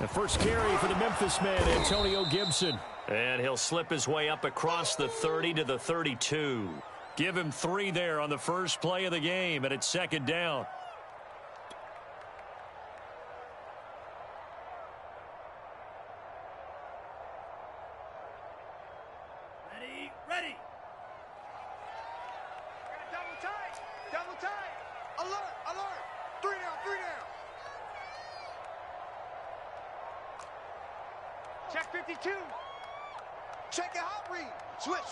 The first carry for the Memphis man, Antonio Gibson. And he'll slip his way up across the 30 to the 32. Give him 3 there on the first play of the game, and it's second down. Ready. Double tight. Alert. 3 down. Check 52. Check a hot read. Switch.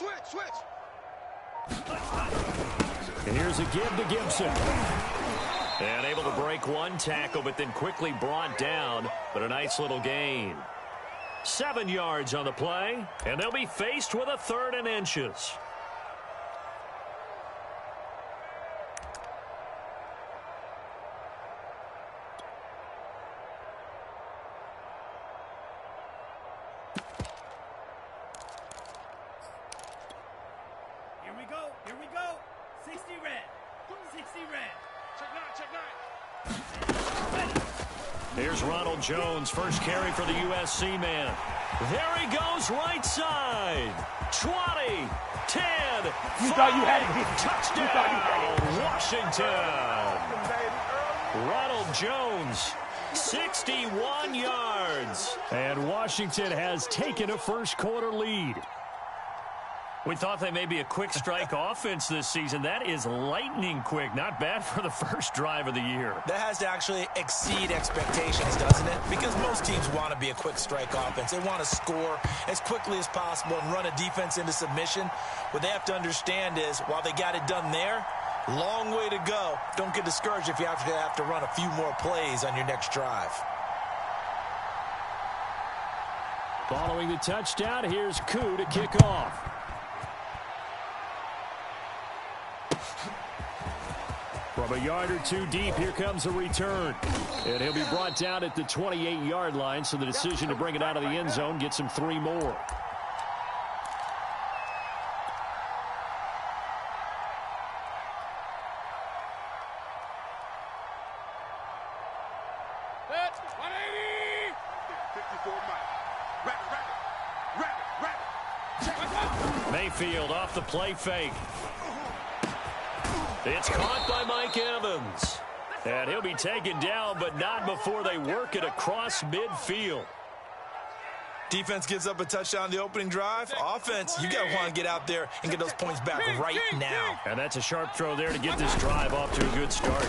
And here's a give to Gibson. And able to break one tackle, but then quickly brought down. But a nice little gain. 7 yards on the play, and they'll be faced with a 3rd and inches. Here we go. 60 red. Check 9. Here's Ronald Jones, first carry for the USC man. There he goes, right side. 20, 10, 5, touchdown, Washington. Ronald Jones, 61 yards. And Washington has taken a first quarter lead. We thought they may be a quick strike offense this season. That is lightning quick. Not bad for the first drive of the year. That has to actually exceed expectations, doesn't it? Because most teams want to be a quick strike offense. They want to score as quickly as possible and run a defense into submission. What they have to understand is, while they got it done there, long way to go. Don't get discouraged if you have to run a few more plays on your next drive. Following the touchdown, here's Koo to kick off. From a yard or two deep, here comes a return. And he'll be brought down at the 28-yard line, so the decision to bring it out of the end zone gets him 3 more. Mayfield off the play fake. It's caught by Mike Evans. And he'll be taken down, but not before they work it across midfield. Defense gives up a touchdown the opening drive. Offense, you got to want to get out there and get those points back right now. And that's a sharp throw there to get this drive off to a good start.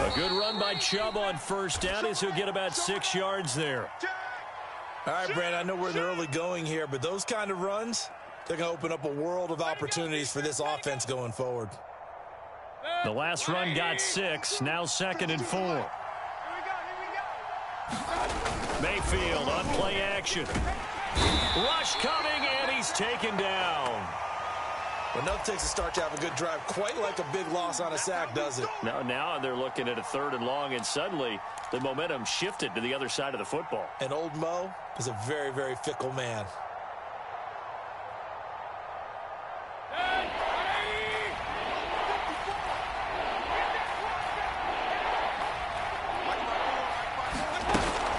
A good run by Chubb on first down as he'll get about 6 yards there. All right, Brandon, I know we're in the early going here, but those kind of runs, they're going to open up a world of opportunities for this offense going forward. The last run got 6, now 2nd and 4. Mayfield on play action. Rush coming, and he's taken down. Enough takes a start to have a good drive, quite like a big loss on a sack, does it? Now they're looking at a 3rd and long, and suddenly the momentum shifted to the other side of the football. And old Mo is a very, very fickle man.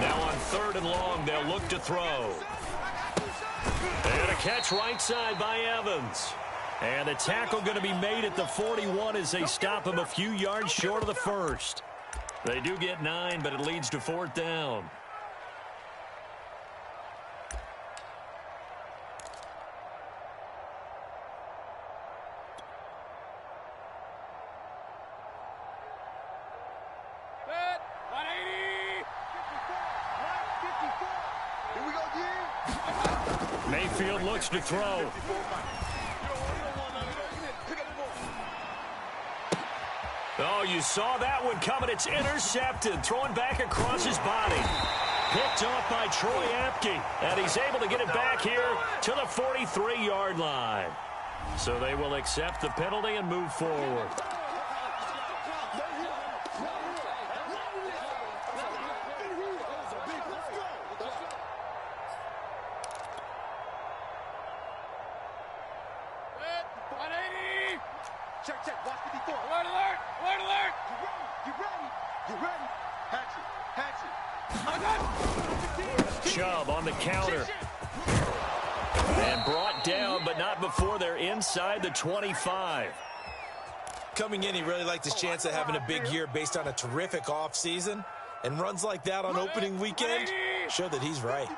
Now on 3rd and long, they'll look to throw. And a catch right side by Evans. And the tackle going to be made at the 41 as they stop him a few yards short of the first. They do get 9, but it leads to 4th down. Mayfield looks to throw. Oh, you saw that one coming. It's intercepted. Throwing back across his body. Picked off by Troy Apke. And he's able to get it back here to the 43-yard line. So they will accept the penalty and move forward. Check. Watch 54. Alert. You ready. Chubb on the counter. And brought down, but not before they're inside the 25. Coming in, he really liked his chance of having a big year based on a terrific offseason. And runs like that on opening weekend show that he's right.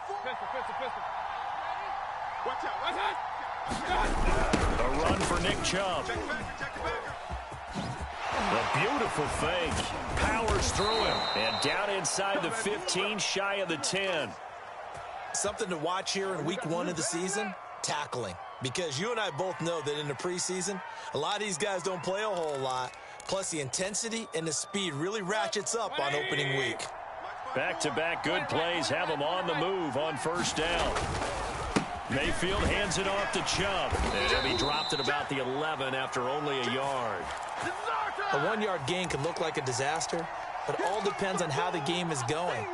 A run for Nick Chubb. A beautiful fake. Powers through him. And down inside the 15, shy of the 10. Something to watch here in week 1 of the season, tackling. Because you and I both know that in the preseason, a lot of these guys don't play a whole lot. Plus, the intensity and the speed really ratchets up on opening week. Back-to-back good plays have them on the move on first down. Mayfield hands it off to Chubb. And he'll be dropped at about the 11 after only a yard. A 1-yard gain can look like a disaster, but it all depends on how the game is going.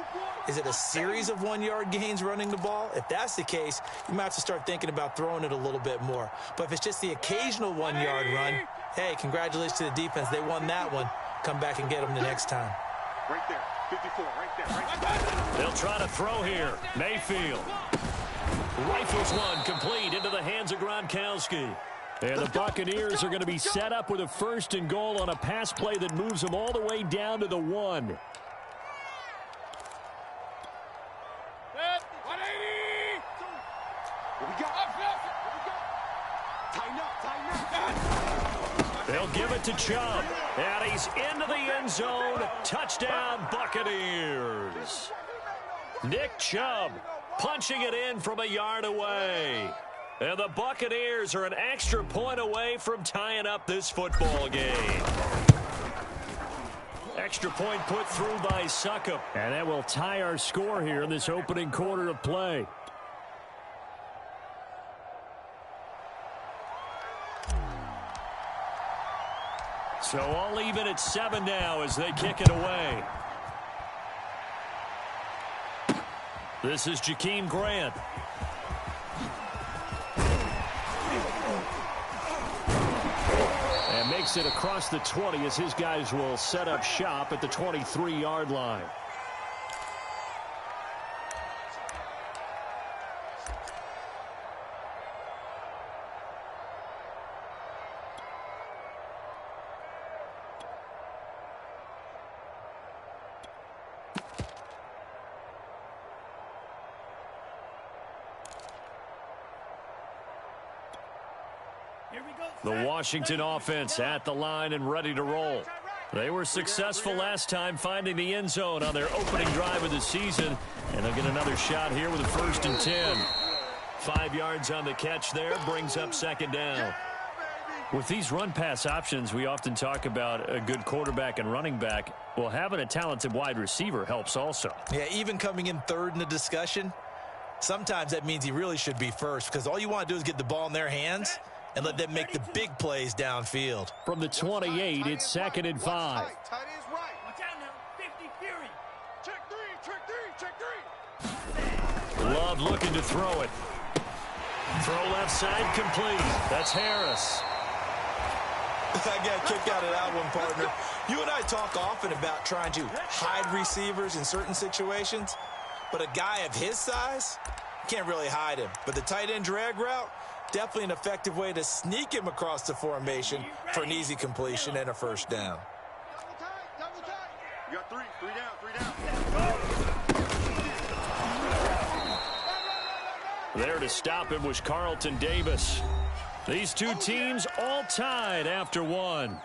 Is it a series of 1-yard gains running the ball? If that's the case, you might have to start thinking about throwing it a little bit more. But if it's just the occasional 1-yard run, hey, congratulations to the defense. They won that one. Come back and get them the next time. Right there, 54, right there. They'll try to throw here. Mayfield. Rifles one complete into the hands of Gronkowski. And the Buccaneers are going to be set up with a 1st and goal on a pass play that moves them all the way down to the 1. 180. What we got? Tighten up. They'll give it to Chubb. And he's into the end zone. Touchdown, Buccaneers. Nick Chubb punching it in from a yard away. And the Buccaneers are an extra point away from tying up this football game. Extra point put through by Succop. And that will tie our score here in this opening quarter of play. So all even at 7 now as they kick it away. This is Jakeem Grant. And makes it across the 20 as his guys will set up shop at the 23-yard line. The Washington offense at the line and ready to roll. They were successful last time finding the end zone on their opening drive of the season. And they'll get another shot here with a 1st and 10. 5 yards on the catch there, brings up 2nd down. With these run-pass options, we often talk about a good quarterback and running back. Well, having a talented wide receiver helps also. Yeah, even coming in 3rd in the discussion, sometimes that means he really should be first because all you want to do is get the ball in their hands and let them make the big plays downfield. From the 28, it's 2nd and 5. Tight is right. Watch out now. 50 Fury. Check three. Love looking to throw it. Throw left side complete. That's Harris. I got a kick out of that one, partner. You and I talk often about trying to hide receivers in certain situations, but a guy of his size, can't really hide him. But the tight end drag route, definitely an effective way to sneak him across the formation for an easy completion and a 1st down. Double tight. You got three down. There to stop him was Carlton Davis. These two teams all tied after 1.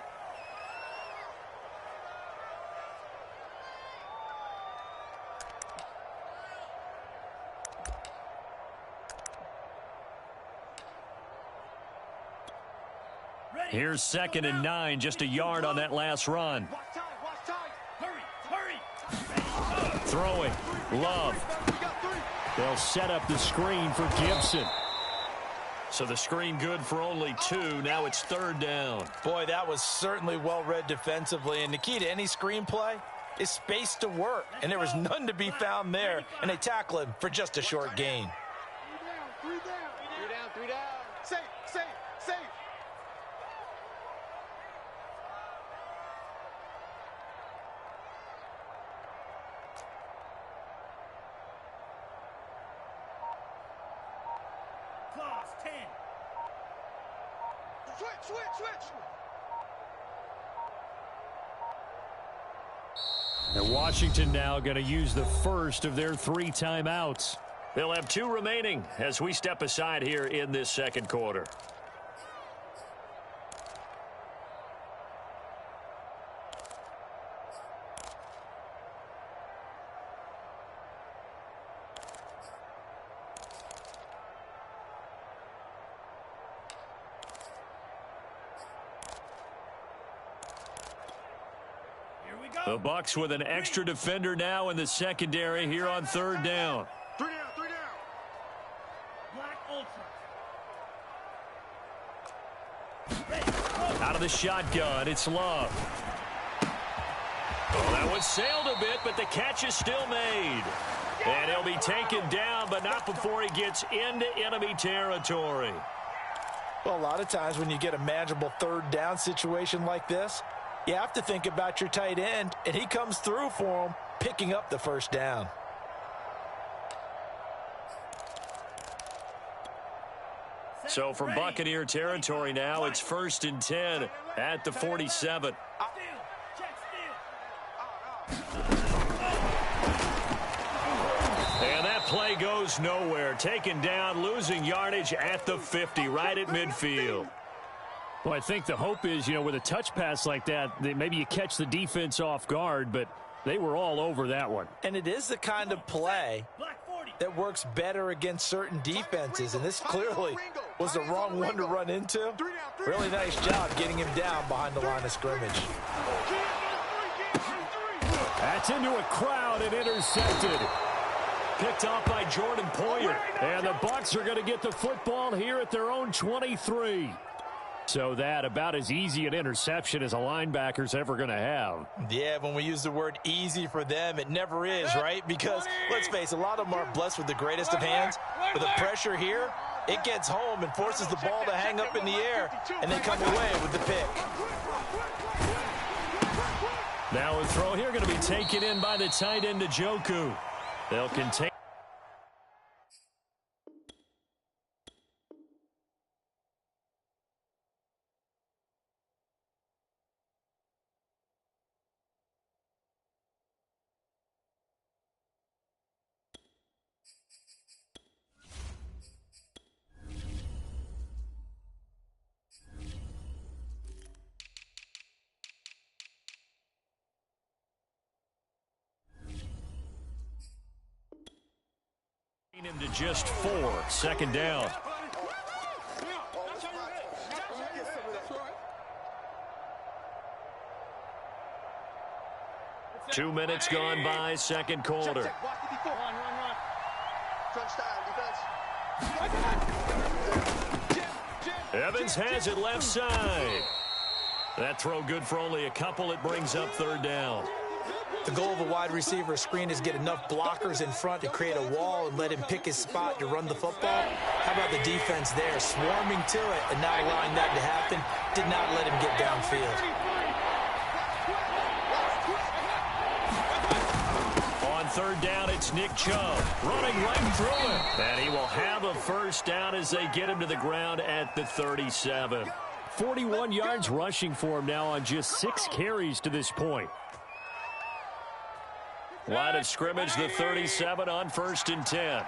Here's 2nd and 9, just a yard on that last run. Watch tight. Hurry. Throwing. Love. They'll set up the screen for Gibson. So the screen good for only 2. Now it's 3rd down. Boy, that was certainly well-read defensively. And the key to any screen play is space to work. And there was none to be found there. And they tackle him for just a short gain. Three down. Safe. Claws, 10. Switch. And Washington now going to use the first of their 3 timeouts. They'll have 2 remaining as we step aside here in this second quarter. The Bucs with an extra defender now in the secondary here on 3rd down. 3 down. Black Ultra. Out of the shotgun, it's Love. Oh, that one sailed a bit, but the catch is still made. And he'll be taken down, but not before he gets into enemy territory. Well, a lot of times when you get a manageable 3rd down situation like this, you have to think about your tight end, and he comes through for him, picking up the 1st down. So from Buccaneer territory now, it's 1st and 10 at the 47. And that play goes nowhere. Taken down, losing yardage at the 50, right at midfield. Well, I think the hope is, with a touch pass like that, maybe you catch the defense off guard, but they were all over that one. And it is the kind of play that works better against certain defenses, and this clearly was the wrong one to run into. Really nice job getting him down behind the line of scrimmage. That's into a crowd and intercepted. Picked off by Jordan Poyer. And the Bucs are going to get the football here at their own 23. So that about as easy an interception as a linebacker's ever going to have. Yeah, when we use the word easy for them, it never is, right? Because, let's face it, a lot of them are blessed with the greatest of hands. But the pressure here, it gets home and forces the ball to hang up in the air, and they come away with the pick. Now a throw here going to be taken in by the tight end, Njoku. They'll contain. Him to just 4, 2nd down. Two minutes gone by, second quarter. Evans has it left side. That throw good for only a couple. It brings up 3rd down. The goal of a wide receiver screen is get enough blockers in front to create a wall and let him pick his spot to run the football. How about the defense there, swarming to it and not allowing that to happen? Did not let him get downfield. On 3rd down, it's Nick Chubb running right through it. And he will have a 1st down as they get him to the ground at the 37. 41 yards rushing for him now on just 6 carries to this point. Line of scrimmage, the 37 on 1st and 10.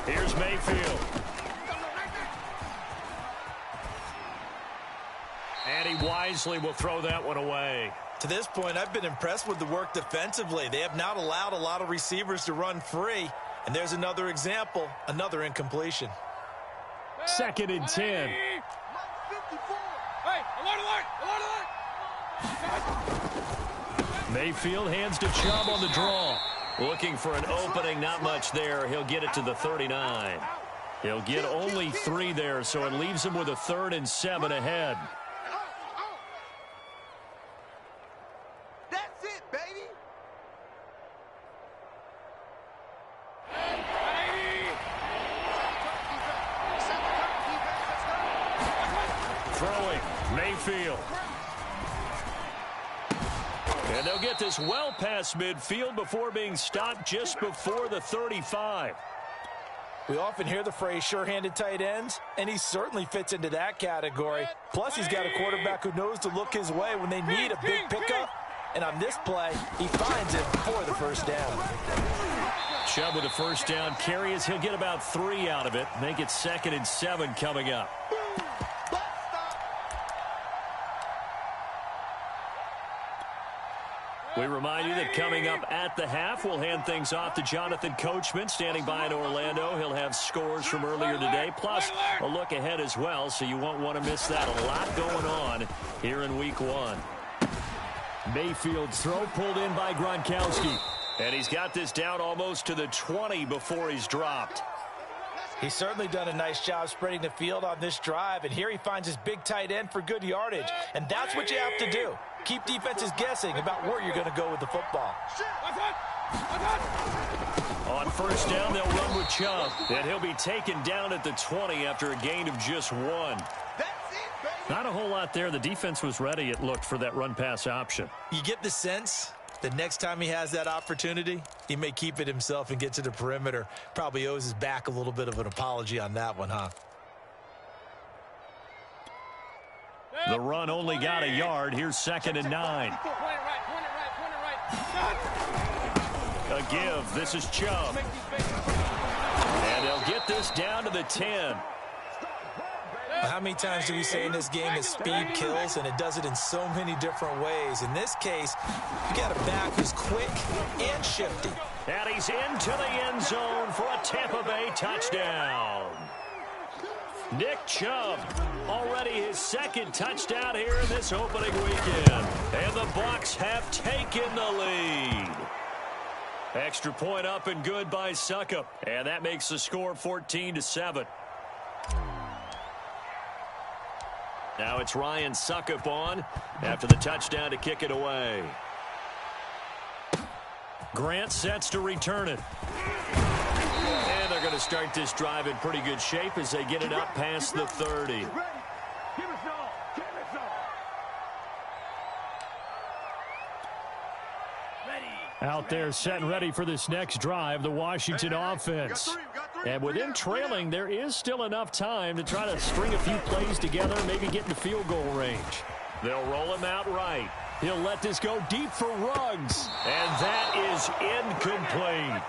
Here's Mayfield. And he wisely will throw that one away. To this point, I've been impressed with the work defensively. They have not allowed a lot of receivers to run free. And there's another example, another incompletion. 2nd and 10. Mayfield hands to Chubb on the draw. Looking for an opening, not much there. He'll get it to the 39. He'll get only 3 there, so it leaves him with a 3rd and 7 ahead. That's it, baby. Throwing, Mayfield. And they'll get this well past midfield before being stopped just before the 35. We often hear the phrase sure-handed tight ends, and he certainly fits into that category. Plus, he's got a quarterback who knows to look his way when they need a big pickup. And on this play, he finds it for the first down. Chubb with a first down carry as he'll get about 3 out of it. Make it 2nd and 7 coming up. We remind you that coming up at the half, we'll hand things off to Jonathan Coachman, standing by in Orlando. He'll have scores from earlier today, plus a look ahead as well, so you won't want to miss that. A lot going on here in Week 1. Mayfield's throw pulled in by Gronkowski. And he's got this down almost to the 20 before he's dropped. He's certainly done a nice job spreading the field on this drive, and here he finds his big tight end for good yardage. And that's what you have to do. Keep defenses guessing about where you're going to go with the football. On first down, they'll run with Chubb. And he'll be taken down at the 20 after a gain of just 1. Not a whole lot there. The defense was ready, it looked, for that run-pass option. You get the sense the next time he has that opportunity, he may keep it himself and get to the perimeter. Probably owes his back a little bit of an apology on that one, huh? The run only got a yard. Here's 2nd and 9. A give. This is Chubb. And they'll get this down to the 10. How many times do we say in this game that speed kills, and it does it in so many different ways? In this case, you got a back who's quick and shifty. And he's into the end zone for a Tampa Bay touchdown. Nick Chubb, already his 2nd touchdown here in this opening weekend. And the Bucs have taken the lead. Extra point up and good by Succop. And that makes the score 14-7. Now it's Ryan Succop on after the touchdown to kick it away. Grant sets to return it. And they're going to start this drive in pretty good shape as they get it up past the 30. Out there set and ready for this next drive, the Washington offense. And with them trailing, there is still enough time to try to string a few plays together, maybe get in the field goal range. They'll roll him out right. He'll let this go deep for Ruggs. And that is incomplete.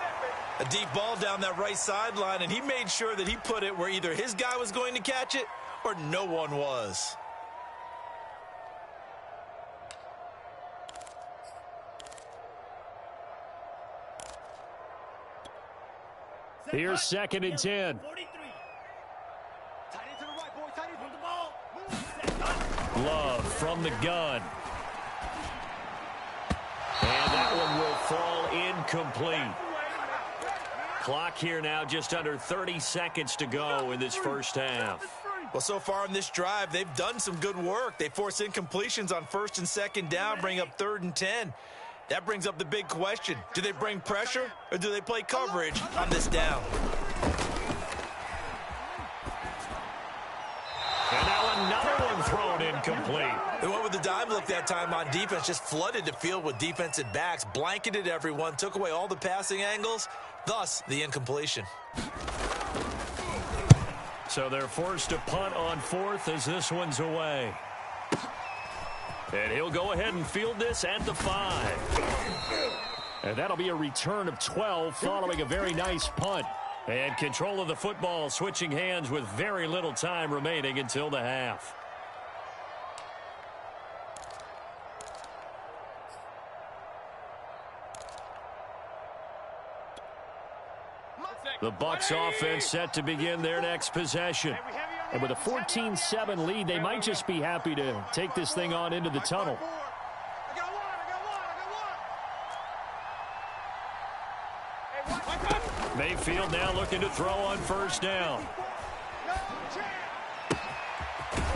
A deep ball down that right sideline, and he made sure that he put it where either his guy was going to catch it or no one was. Here's 2nd and 10. Love from the gun. And that one will fall incomplete. Clock here now just under 30 seconds to go in this first half. Well, so far in this drive, they've done some good work. They force incompletions on 1st and 2nd down, bring up 3rd and 10. That brings up the big question. Do they bring pressure or do they play coverage on this down? And now another one thrown incomplete. They went with the dime look that time on defense, just flooded the field with defensive backs, blanketed everyone, took away all the passing angles, thus the incompletion. So they're forced to punt on 4th as this one's away. And he'll go ahead and field this at the 5. And that'll be a return of 12 following a very nice punt. And control of the football switching hands with very little time remaining until the half. The Bucs offense set to begin their next possession. And with a 14-7 lead, they might just be happy to take this thing on into the tunnel. Mayfield now looking to throw on first down.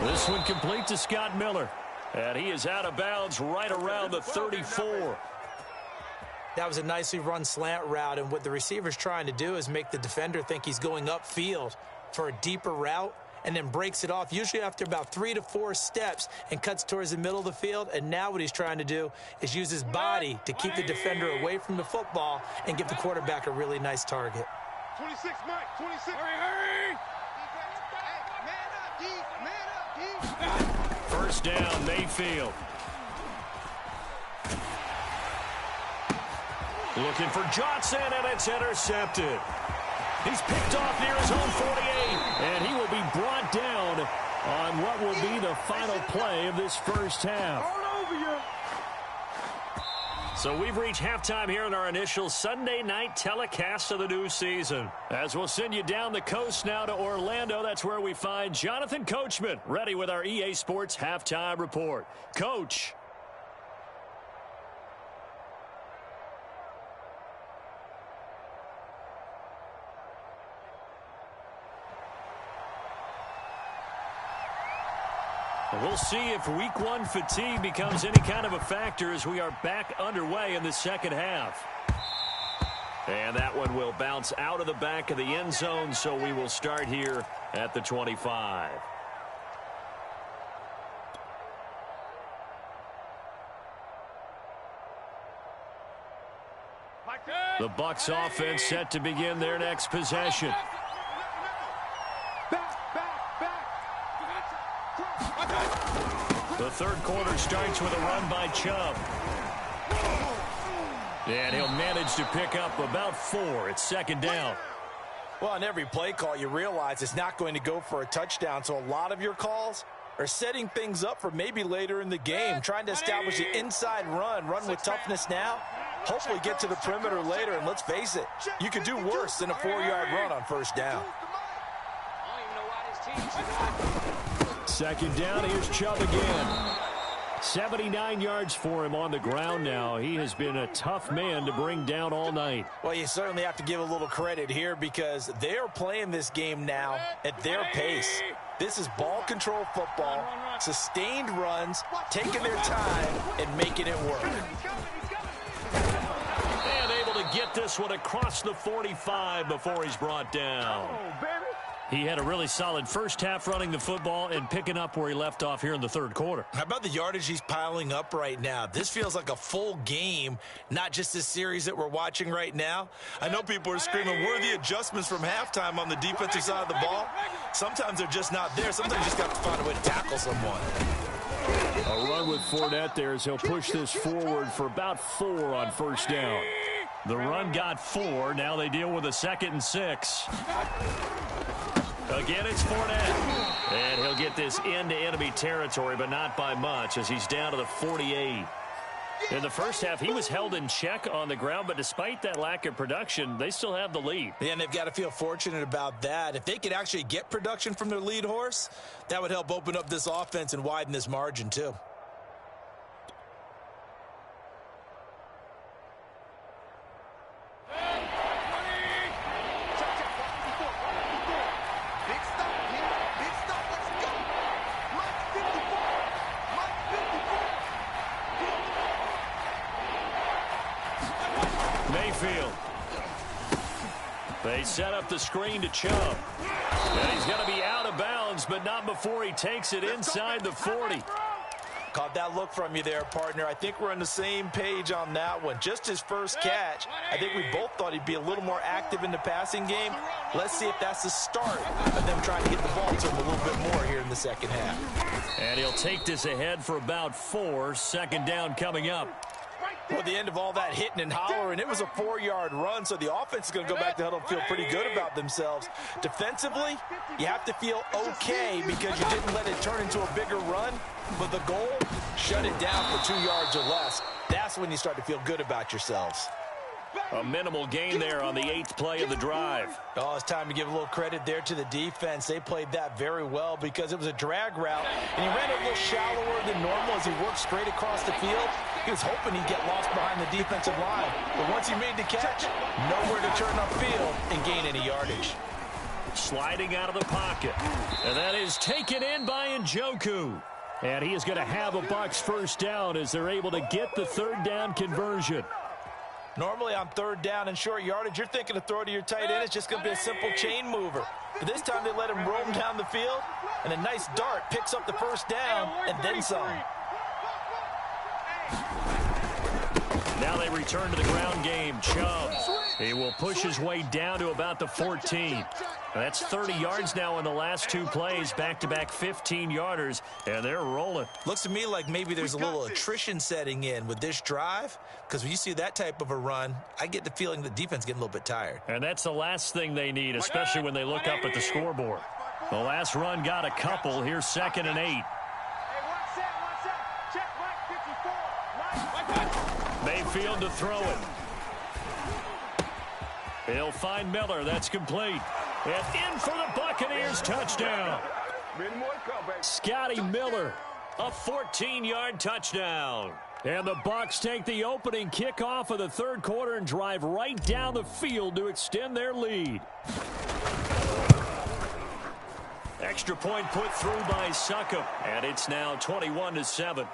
This one complete to Scott Miller. And he is out of bounds right around the 34. That was a nicely run slant route, and what the receiver's trying to do is make the defender think he's going upfield for a deeper route, and then breaks it off, usually after about 3 to 4 steps, and cuts towards the middle of the field. And now what he's trying to do is use his body to keep the defender away from the football and give the quarterback a really nice target. 26, Mike, 26. Hurry! Man up, D. First down, Mayfield. Looking for Johnson, and it's intercepted. He's picked off near his own 48, and he will be brought down on what will be the final play of this first half. So we've reached halftime here in our initial Sunday night telecast of the new season. As we'll send you down the coast now to Orlando, that's where we find Jonathan Coachman, ready with our EA Sports halftime report. Coach. We'll see if week one fatigue becomes any kind of a factor as we are back underway in the second half. And that one will bounce out of the back of the end zone, so we will start here at the 25. The Bucs offense set to begin their next possession. The third quarter starts with a run by Chubb. And he'll manage to pick up about 4. It's second down. Well, on every play call, you realize it's not going to go for a touchdown, so a lot of your calls are setting things up for maybe later in the game, trying to establish an inside run with toughness now, hopefully get to the perimeter later, and let's face it, you could do worse than a 4-yard run on first down. Second down, here's Chubb again. 79 yards for him on the ground now. He has been a tough man to bring down all night. Well, you certainly have to give a little credit here because they are playing this game now at their pace. This is ball control football, sustained runs, taking their time, and making it work. And able to get this one across the 45 before he's brought down. He had a really solid first half running the football and picking up where he left off here in the third quarter. How about the yardage he's piling up right now? This feels like a full game, not just this series that we're watching right now. I know people are screaming, where are the adjustments from halftime on the defensive side of the ball? Sometimes they're just not there. Sometimes you just got to find a way to tackle someone. A run with Fournette there as he'll push this forward for about 4 on first down. The run got 4. Now they deal with a 2nd and 6. Again, it's Fournette. And he'll get this into enemy territory, but not by much as he's down to the 48. In the first half, he was held in check on the ground, but despite that lack of production, they still have the lead. Yeah, and they've got to feel fortunate about that. If they could actually get production from their lead horse, that would help open up this offense and widen this margin, too. Mayfield. They set up the screen to Chubb. And he's going to be out of bounds, but not before he takes it inside the 40. Caught that look from you there, partner. I think we're on the same page on that one. Just his first catch, I think we both thought he'd be a little more active in the passing game. Let's see if that's the start of them trying to get the ball to him a little bit more here in the second half. And he'll take this ahead for about 4. Second down coming up. Well, the end of all that hitting and hollering, it was a 4-yard run, so the offense is going to go back to huddle and feel pretty good about themselves. Defensively, you have to feel okay because you didn't let it turn into a bigger run, but the goal, shut it down for 2 yards or less. That's when you start to feel good about yourselves. A minimal gain there on the 8th play of the drive. Oh, it's time to give a little credit there to the defense. They played that very well because it was a drag route, and he ran a little shallower than normal as he worked straight across the field. He was hoping he'd get lost behind the defensive line, but once he made the catch, nowhere to turn upfield and gain any yardage. Sliding out of the pocket, and that is taken in by Njoku. And he is going to have a Bucs first down as they're able to get the third down conversion. Normally on third down and short yardage, you're thinking to throw to your tight end. It's just going to be a simple chain mover. But this time they let him roam down the field, and a nice dart picks up the first down and then some. Now they return to the ground game. Chubb, he will push his way down to about the 14. That's 30 yards now in the last two plays, back-to-back 15-yarders, and they're rolling. Looks to me like maybe there's a little attrition setting in with this drive, because when you see that type of a run, I get the feeling the defense getting a little bit tired. And that's the last thing they need, especially when they look up at the scoreboard. The last run got a couple. Here's 2nd and 8. Mayfield to throw it. He'll find Miller. That's complete. And in for the Buccaneers. Touchdown. Scotty Miller, a 14-yard touchdown. And the Bucs take the opening kickoff of the third quarter and drive right down the field to extend their lead. Extra point put through by Succop, and it's now 21-7.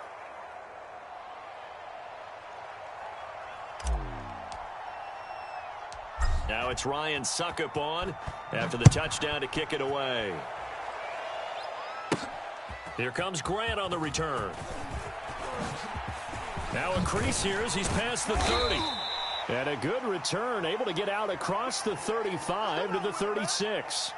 Now it's Ryan Succop on after the touchdown to kick it away. Here comes Grant on the return. Now a crease here as he's past the 30. And a good return, able to get out across the 35 to the 36.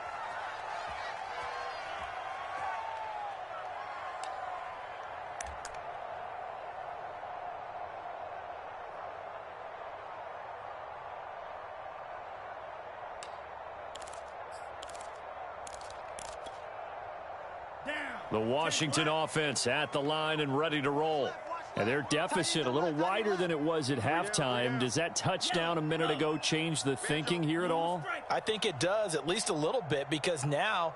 The Washington offense at the line and ready to roll. And their deficit a little wider than it was at halftime. Does that touchdown a minute ago change the thinking here at all? I think it does, at least a little bit, because now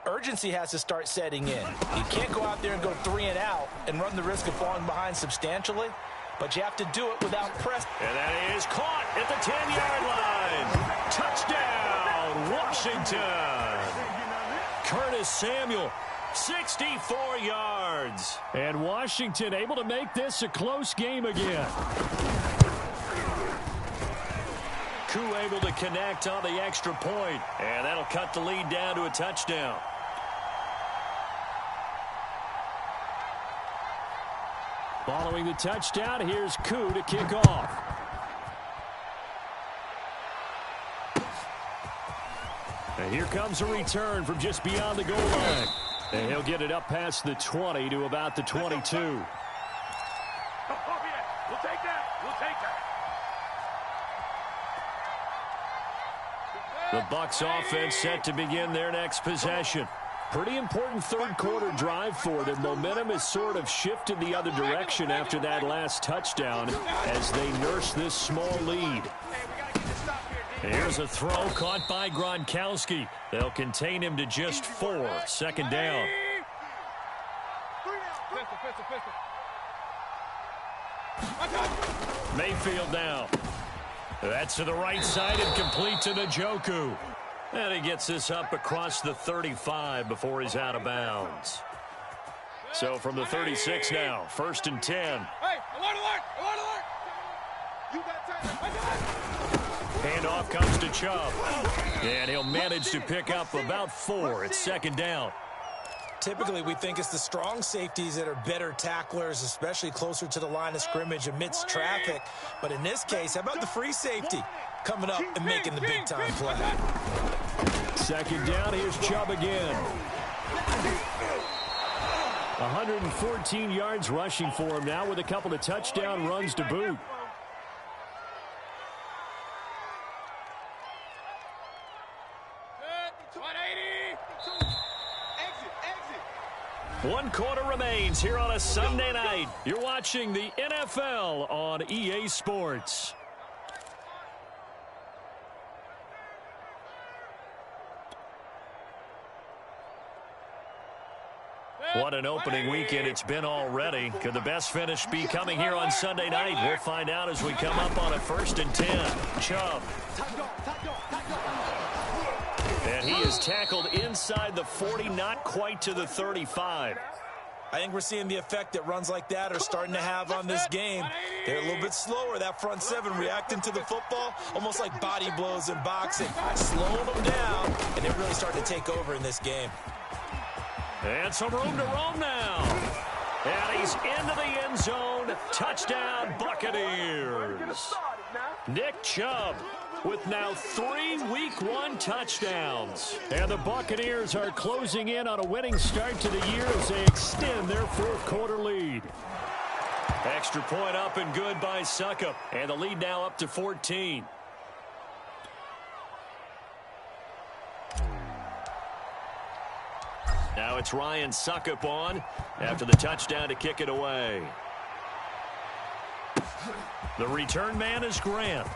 urgency has to start setting in. You can't go out there and go 3 and out and run the risk of falling behind substantially, but you have to do it without press. And that is caught at the 10-yard line. Touchdown, Washington. Curtis Samuel. 64 yards. And Washington able to make this a close game again. Koo able to connect on the extra point. And that'll cut the lead down to a touchdown. Following the touchdown, here's Koo to kick off. And here comes a return from just beyond the goal line. And he'll get it up past the 20 to about the 22. Oh, yeah. We'll take that. We'll take that. The Bucs offense set to begin their next possession. Pretty important third quarter drive for them. Momentum has sort of shifted the other direction after that last touchdown as they nurse this small lead. Here's a throw caught by Gronkowski. They'll contain him to just 4. 2nd down. Mayfield now. That's to the right side and complete to Njoku. And he gets this up across the 35 before he's out of bounds. So from the 36 now, 1st and 10. Hey, alert, alert, alert, alert. You got time. Handoff comes to Chubb. And he'll manage to pick up about 4. It's 2nd down. Typically, we think it's the strong safeties that are better tacklers, especially closer to the line of scrimmage amidst traffic. But in this case, how about the free safety coming up and making the big-time play? 2nd down, here's Chubb again. 114 yards rushing for him now with a couple of touchdown runs to boot. One quarter remains here on a Sunday night. You're watching the NFL on EA Sports. What an opening weekend it's been already. Could the best finish be coming here on Sunday night? We'll find out as we come up on a 1st and 10. Chubb. And he is tackled inside the 40, not quite to the 35. I think we're seeing the effect that runs like that are starting to have on this game. They're a little bit slower, that front seven, reacting to the football, almost like body blows in boxing, slowing them down, and they're really starting to take over in this game. And some room to roam now. And he's into the end zone. Touchdown, Buccaneers. Nick Chubb with now 3 Week 1 touchdowns. And the Buccaneers are closing in on a winning start to the year as they extend their fourth quarter lead. Extra point up and good by Succop. And the lead now up to 14. Now it's Ryan Succop on after the touchdown to kick it away. The return man is Grant.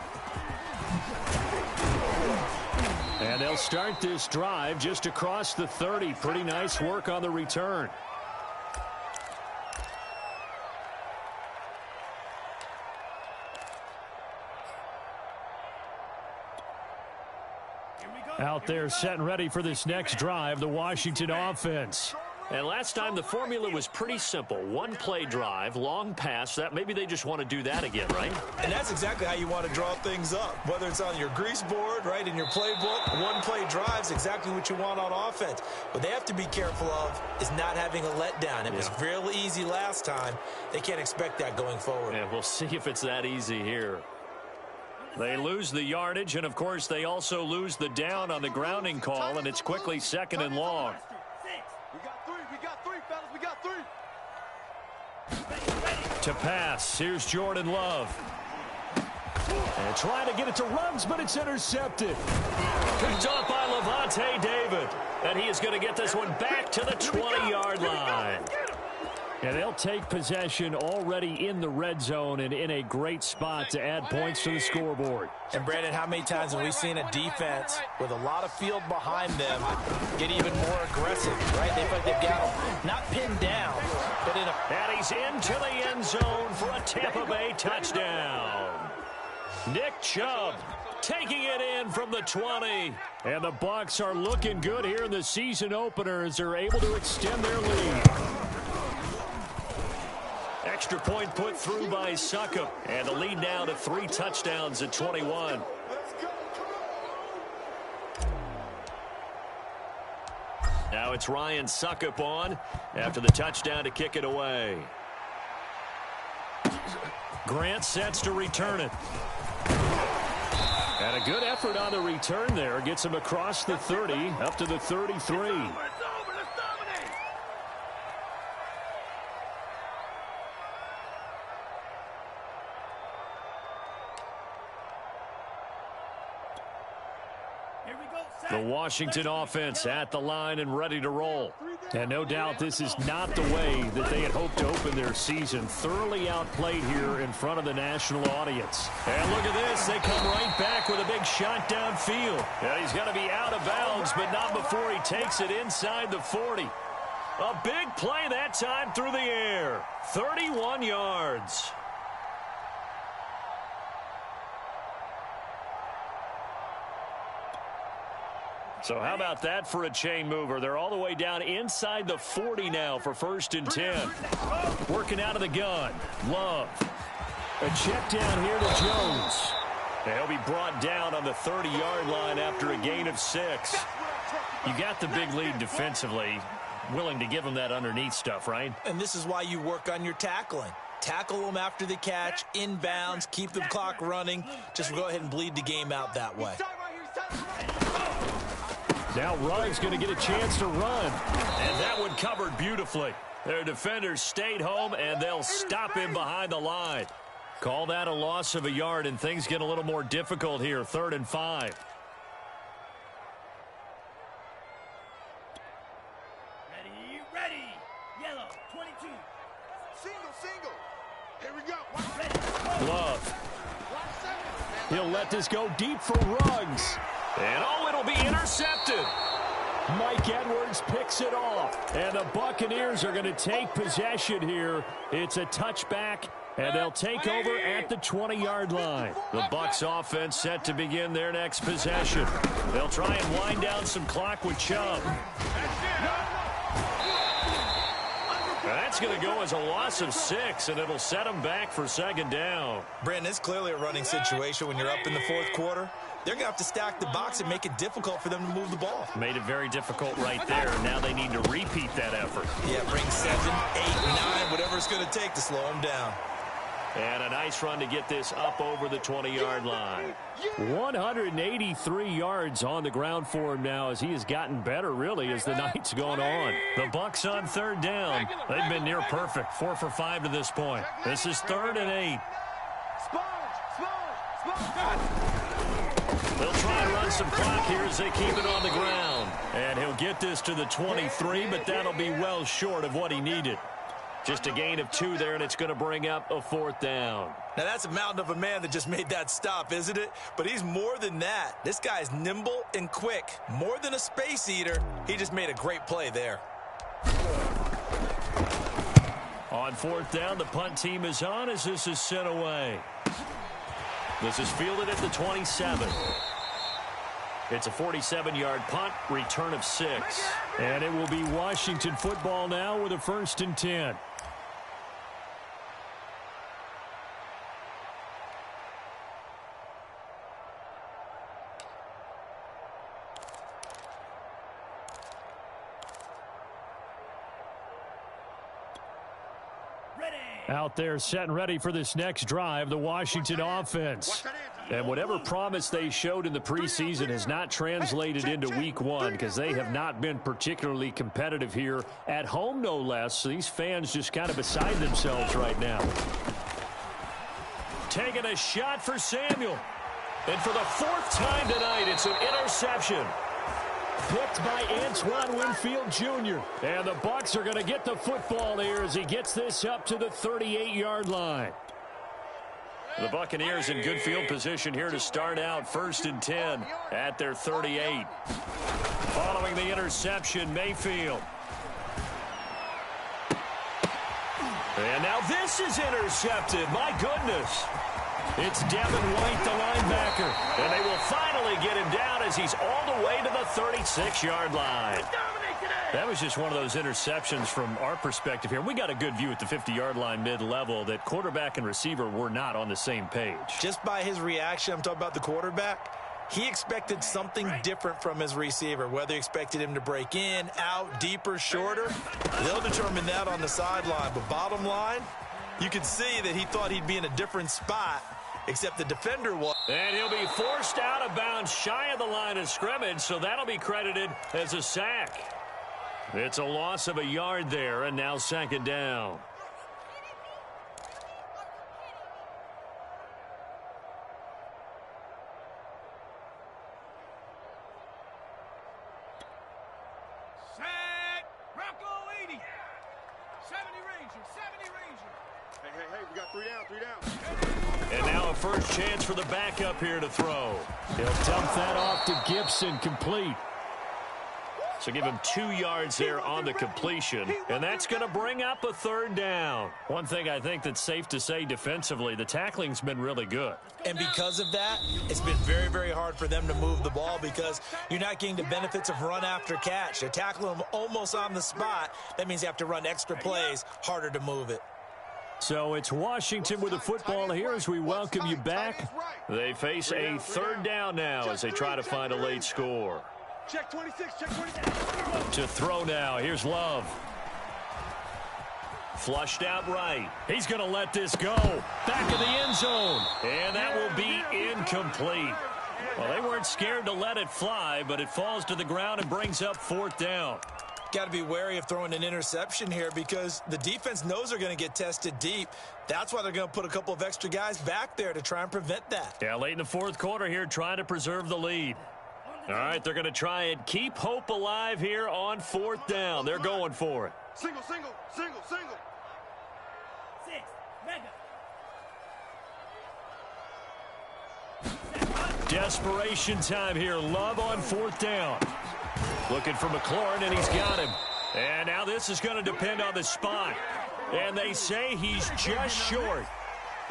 And they'll start this drive just across the 30. Pretty nice work on the return. Out there set and ready for this next drive, the Washington offense. And last time the formula was pretty simple. One play drive, long pass. That maybe they just want to do that again, right? And that's exactly how you want to draw things up. Whether it's on your grease board, right, in your playbook, one play drive is exactly what you want on offense. What they have to be careful of is not having a letdown. It was real easy last time. They can't expect that going forward. Yeah, we'll see if it's that easy here. They lose the yardage, and, of course, they also lose the down on the grounding call, and it's quickly 2nd and long. To pass, here's Jordan Love. And trying to get it to Ruggs, but it's intercepted. Picked off by Levante David. And he is going to get this one back to the 20-yard line. And they'll take possession already in the red zone and in a great spot to add points to the scoreboard. And, Brandon, how many times have we seen a defense with a lot of field behind them get even more aggressive, right? They feel like they've got them not pinned down, but in a... And he's into the end zone for a Tampa Bay touchdown. Nick Chubb taking it in from the 20. And the Bucs are looking good here in the season opener as they're able to extend their lead. Extra point put through by Succop. And the lead now to 3 touchdowns at 21. Now it's Ryan Succop on after the touchdown to kick it away. Grant sets to return it. And a good effort on the return there. Gets him across the 30 up to the 33. The Washington offense at the line and ready to roll. And no doubt this is not the way that they had hoped to open their season. Thoroughly outplayed here in front of the national audience. And look at this. They come right back with a big shot downfield. And he's going to be out of bounds, but not before he takes it inside the 40. A big play that time through the air. 31 yards. So how about that for a chain mover? They're all the way down inside the 40 now for 1st and 10. Working out of the gun. Love. A check down here to Jones. And he'll be brought down on the 30-yard line after a gain of 6. You got the big lead defensively. Willing to give him that underneath stuff, right? And this is why you work on your tackling. Tackle them after the catch, inbounds, keep the clock running. Just go ahead and bleed the game out that way. Now Ruggs going to get a chance to run. And that one covered beautifully. Their defenders stayed home, and they'll stop him behind the line. Call that a loss of a yard, and things get a little more difficult here. 3rd and 5. Ready. Yellow, 22. Single. Here we go. Love. He'll let this go deep for Ruggs. And it'll be intercepted. Mike Edwards picks it off. And the Buccaneers are going to take possession here. It's a touchback, and they'll take over at the 20-yard line. The Bucs offense set to begin their next possession. They'll try and wind down some clock with Chubb. that's going to go as a loss of 6, and it'll set them back for second down. Brandon, it's clearly a running situation when you're up in the fourth quarter. They're going to have to stack the box and make it difficult for them to move the ball. Made it very difficult right there. Now they need to repeat that effort. Yeah, bring 7, 8, 9, whatever it's going to take to slow them down. And a nice run to get this up over the 20-yard line. 183 yards on the ground for him now as he has gotten better, really, as the night's gone on. The Bucs on third down. They've been near perfect, 4 for 5 to this point. This is 3rd and 8. They'll try and run some clock here as they keep it on the ground. And he'll get this to the 23, but that'll be well short of what he needed. Just a gain of 2 there, and it's going to bring up a 4th down. Now, that's a mountain of a man that just made that stop, isn't it? But he's more than that. This guy's nimble and quick. More than a space eater. He just made a great play there. On 4th down, the punt team is on as this is sent away. This is fielded at the 27. It's a 47-yard punt, return of 6. And it will be Washington football now with a 1st and 10. Out there set and ready for this next drive, the Washington offense. And whatever promise they showed in the preseason has not translated into week 1 because they have not been particularly competitive here at home, no less. So these fans just kind of beside themselves right now. Taking a shot for Samuel. And for the 4th time tonight, it's an interception. Picked by Antoine Winfield Jr. And the Bucs are going to get the football here as he gets this up to the 38-yard line. The Buccaneers in good field position here to start out 1st and 10 at their 38. Following the interception, Mayfield. And now this is intercepted. My goodness. It's Devin White, the linebacker. And they will finally get him down as he's all the way to the 36-yard line. That was just one of those interceptions from our perspective here. We got a good view at the 50-yard line mid-level that quarterback and receiver were not on the same page. Just by his reaction, I'm talking about the quarterback, he expected something different from his receiver, whether he expected him to break in, out, deeper, shorter. They'll determine that on the sideline. But bottom line, you can see that he thought he'd be in a different spot, except the defender was. And he'll be forced out of bounds shy of the line of scrimmage, so that'll be credited as a sack. It's a loss of a yard there, and now 2nd down. Set. Bronco 80. 70 Ranger. 70 Ranger. Hey, we got 3 down. And now a first chance for the backup here to throw. He'll dump that off to Gibson, complete. So give him 2 yards there on the completion, and that's going to bring up a 3rd down. One thing I think that's safe to say defensively, the tackling's been really good. And because of that, it's been very, very hard for them to move the ball because you're not getting the benefits of run after catch. They're tackling them almost on the spot. That means you have to run extra plays, harder to move it. So it's Washington with the football here as we welcome you back. They face a 3rd down now as they try to find a late score. Check 26, check 26. To throw now, here's Love. Flushed out right. He's going to let this go. Back of the end zone. And that will be incomplete. Well, they weren't scared to let it fly, but it falls to the ground and brings up 4th down. Got to be wary of throwing an interception here because the defense knows they're going to get tested deep. That's why they're going to put a couple of extra guys back there to try and prevent that. Yeah, late in the 4th quarter here, trying to preserve the lead. All right, they're going to try and keep hope alive here on 4th down. They're going for it. Single. 6, mega. Desperation time here. Love on 4th down. Looking for McLaurin, and he's got him. And now this is going to depend on the spot. And they say he's just short.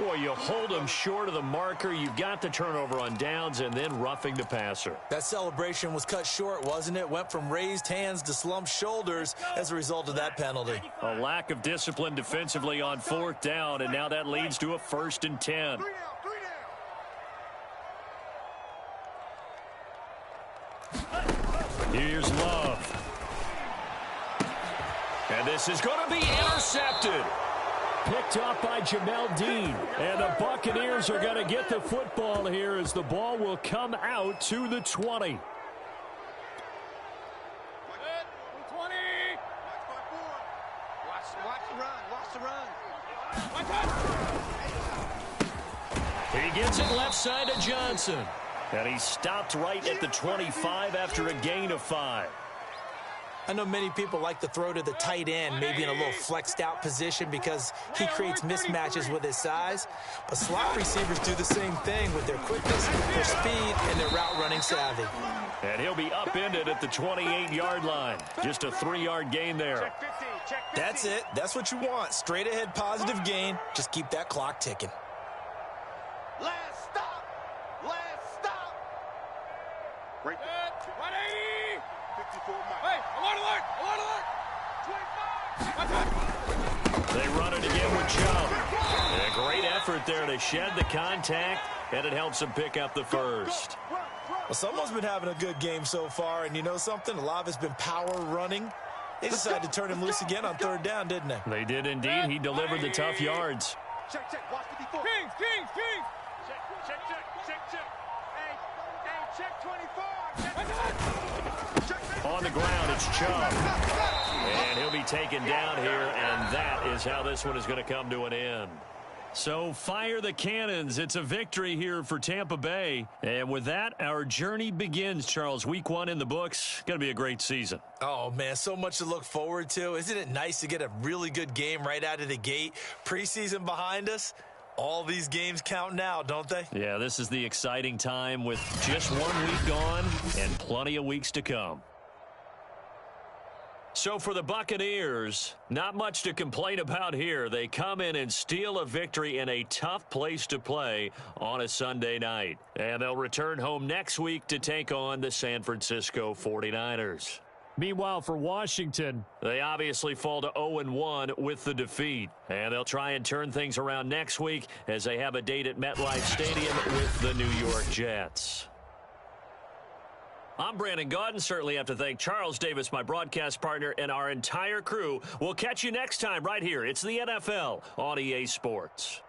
Boy, you hold him short of the marker. You got the turnover on downs and then roughing the passer. That celebration was cut short, wasn't it? Went from raised hands to slumped shoulders as a result of that penalty. A lack of discipline defensively on 4th down, and now that leads to a 1st and 10. Here's Love. And this is going to be intercepted. Picked off by Jamel Dean. And the Buccaneers are going to get the football here as the ball will come out to the 20. 20. Watch the run. Watch the run. He gets it left side to Johnson. And he stopped right at the 25 after a gain of 5. I know many people like to throw to the tight end, maybe in a little flexed out position because he creates mismatches with his size. But slot receivers do the same thing with their quickness, their speed, and their route running savvy. And he'll be upended at the 28-yard line. Just a 3-yard gain there. That's it. That's what you want. Straight ahead positive gain. Just keep that clock ticking. Last stop. Right there. 180. 54 miles. Hey, alert. 25. They run it again with Chubb. And a great effort there to shed the contact, and it helps them pick up the first. Well, someone's been having a good game so far, and you know something? A lot of it's been power running. They decided to turn him loose again on 3rd down, didn't they? They did indeed. He delivered the tough yards. Check. Watch 54. Kings. Check. Hey, check 24. On the ground, it's Chubb. And he'll be taken down here, and that is how this one is going to come to an end. So fire the cannons. It's a victory here for Tampa Bay. And with that, our journey begins, Charles. Week 1 in the books. Going to be a great season. Oh, man, so much to look forward to. Isn't it nice to get a really good game right out of the gate? Preseason behind us. All these games count now, don't they? Yeah, this is the exciting time with just 1 week gone and plenty of weeks to come. So for the Buccaneers, not much to complain about here. They come in and steal a victory in a tough place to play on a Sunday night. And they'll return home next week to take on the San Francisco 49ers. Meanwhile, for Washington, they obviously fall to 0-1 with the defeat. And they'll try and turn things around next week as they have a date at MetLife Stadium with the New York Jets. I'm Brandon Gaudin. Certainly have to thank Charles Davis, my broadcast partner, and our entire crew. We'll catch you next time right here. It's the NFL on EA Sports.